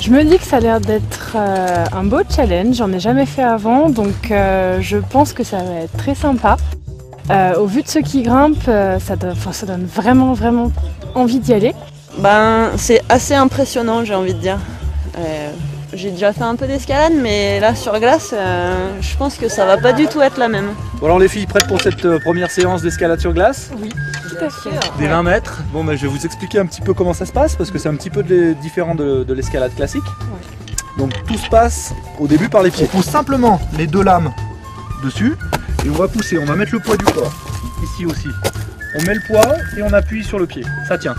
Je me dis que ça a l'air d'être un beau challenge, j'en ai jamais fait avant, donc je pense que ça va être très sympa. Au vu de ceux qui grimpent, ça donne vraiment envie d'y aller. Ben, c'est assez impressionnant, j'ai envie de dire. J'ai déjà fait un peu d'escalade, mais là sur glace, je pense que ça va pas du tout être la même. Bon alors les filles, prêtes pour cette première séance d'escalade sur glace? Oui, tout à fait. Des 20 mètres. Bon, je vais vous expliquer un petit peu comment ça se passe, parce que c'est un petit peu différent de l'escalade classique. Ouais. Donc tout se passe au début par les pieds. On pousse simplement les deux lames dessus, et on va pousser, on va mettre le poids du corps, ici aussi. On met le poids et on appuie sur le pied, ça tient.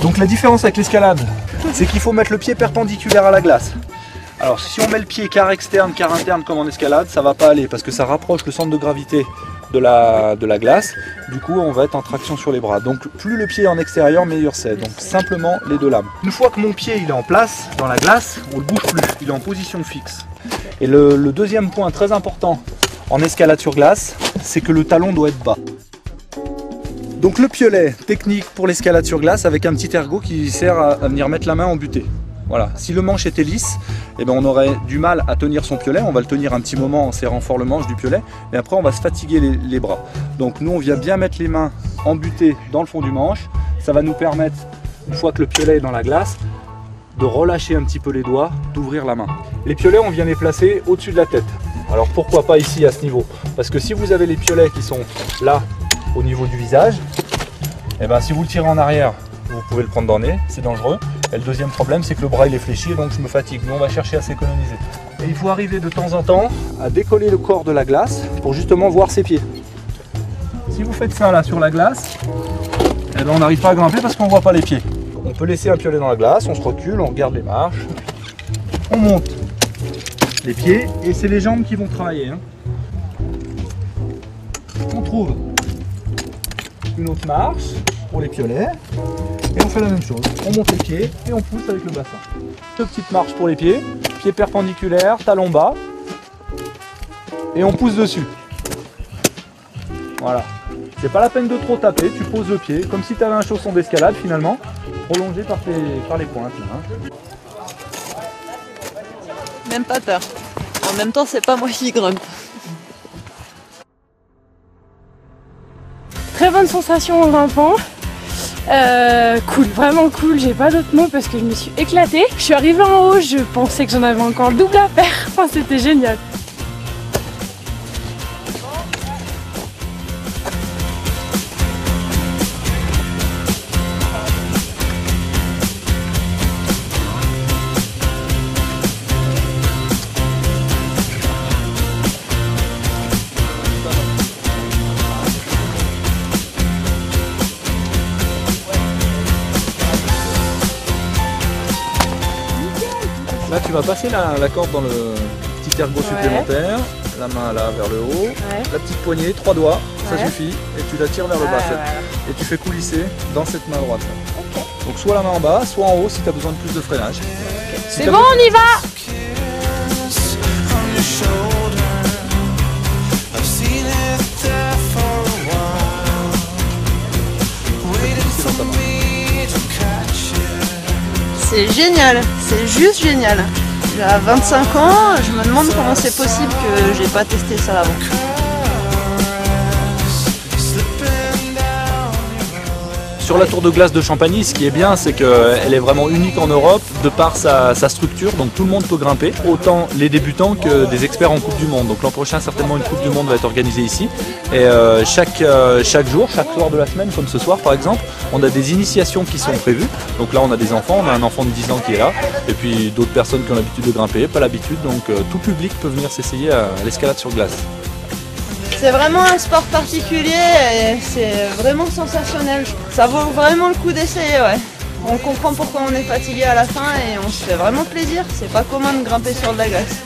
Donc la différence avec l'escalade, c'est qu'il faut mettre le pied perpendiculaire à la glace. Alors si on met le pied quart externe, quart interne comme en escalade, ça va pas aller parce que ça rapproche le centre de gravité de la glace. Du coup on va être en traction sur les bras. Donc plus le pied est en extérieur, meilleur c'est. Donc simplement les deux lames. Une fois que mon pied il est en place dans la glace, on ne le bouge plus, il est en position fixe. Et le deuxième point très important en escalade sur glace, c'est que le talon doit être bas. Donc le piolet, technique pour l'escalade sur glace avec un petit ergot qui sert à venir mettre la main en butée. Voilà. Si le manche était lisse, eh ben on aurait du mal à tenir son piolet. On va le tenir un petit moment en serrant fort le manche du piolet. Et après on va se fatiguer les bras. Donc nous on vient bien mettre les mains en butée dans le fond du manche. Ça va nous permettre, une fois que le piolet est dans la glace, de relâcher un petit peu les doigts, d'ouvrir la main. Les piolets on vient les placer au-dessus de la tête. Alors pourquoi pas ici à ce niveau? Parce que si vous avez les piolets qui sont là, au niveau du visage, et ben si vous le tirez en arrière, vous pouvez le prendre dans le nez, c'est dangereux. Et le deuxième problème, c'est que le bras il est fléchi, donc je me fatigue. Nous on va chercher à s'économiser. Et il faut arriver de temps en temps à décoller le corps de la glace pour justement voir ses pieds. Si vous faites ça là sur la glace, et ben on n'arrive pas à grimper parce qu'on ne voit pas les pieds. On peut laisser un piolet dans la glace, on se recule, on regarde les marches, on monte les pieds et c'est les jambes qui vont travailler. On trouve une autre marche pour les piolets et on fait la même chose. On monte les pieds et on pousse avec le bassin. Deux petites marches pour les pieds, pieds perpendiculaires, talons bas et on pousse dessus. Voilà. C'est pas la peine de trop taper, tu poses le pied comme si tu avais un chausson d'escalade finalement, prolongé par les pointes. Là. Même pas peur. En même temps, c'est pas moi qui grimpe. Très bonne sensation en grimpant. Cool, vraiment cool, j'ai pas d'autres mots parce que je me suis éclatée. Je suis arrivée en haut, je pensais que j'en avais encore le double à faire. Enfin, c'était génial. Là tu vas passer la corde dans le petit ergot supplémentaire, la main là vers le haut, la petite poignée, 3 doigts, ça suffit, et tu la tires vers le bas. Et tu fais coulisser dans cette main droite. Okay. Donc soit la main en bas, soit en haut si tu as besoin de plus de freinage. Okay. Si c'est bon, on y va! C'est génial, c'est juste génial. J'ai 25 ans, je me demande comment c'est possible que j'ai pas testé ça avant. Sur la tour de glace de Champagny, ce qui est bien, c'est qu'elle est vraiment unique en Europe de par sa structure, donc tout le monde peut grimper, autant les débutants que des experts en Coupe du Monde. Donc l'an prochain, certainement une Coupe du Monde va être organisée ici. Et chaque jour, chaque soir de la semaine, comme ce soir par exemple, on a des initiations qui sont prévues. Donc là, on a des enfants, on a un enfant de 10 ans qui est là, et puis d'autres personnes qui ont l'habitude de grimper, pas l'habitude, donc tout public peut venir s'essayer à l'escalade sur glace. C'est vraiment un sport particulier et c'est vraiment sensationnel. Ça vaut vraiment le coup d'essayer, ouais. On comprend pourquoi on est fatigué à la fin et on se fait vraiment plaisir. C'est pas commun de grimper sur de la glace.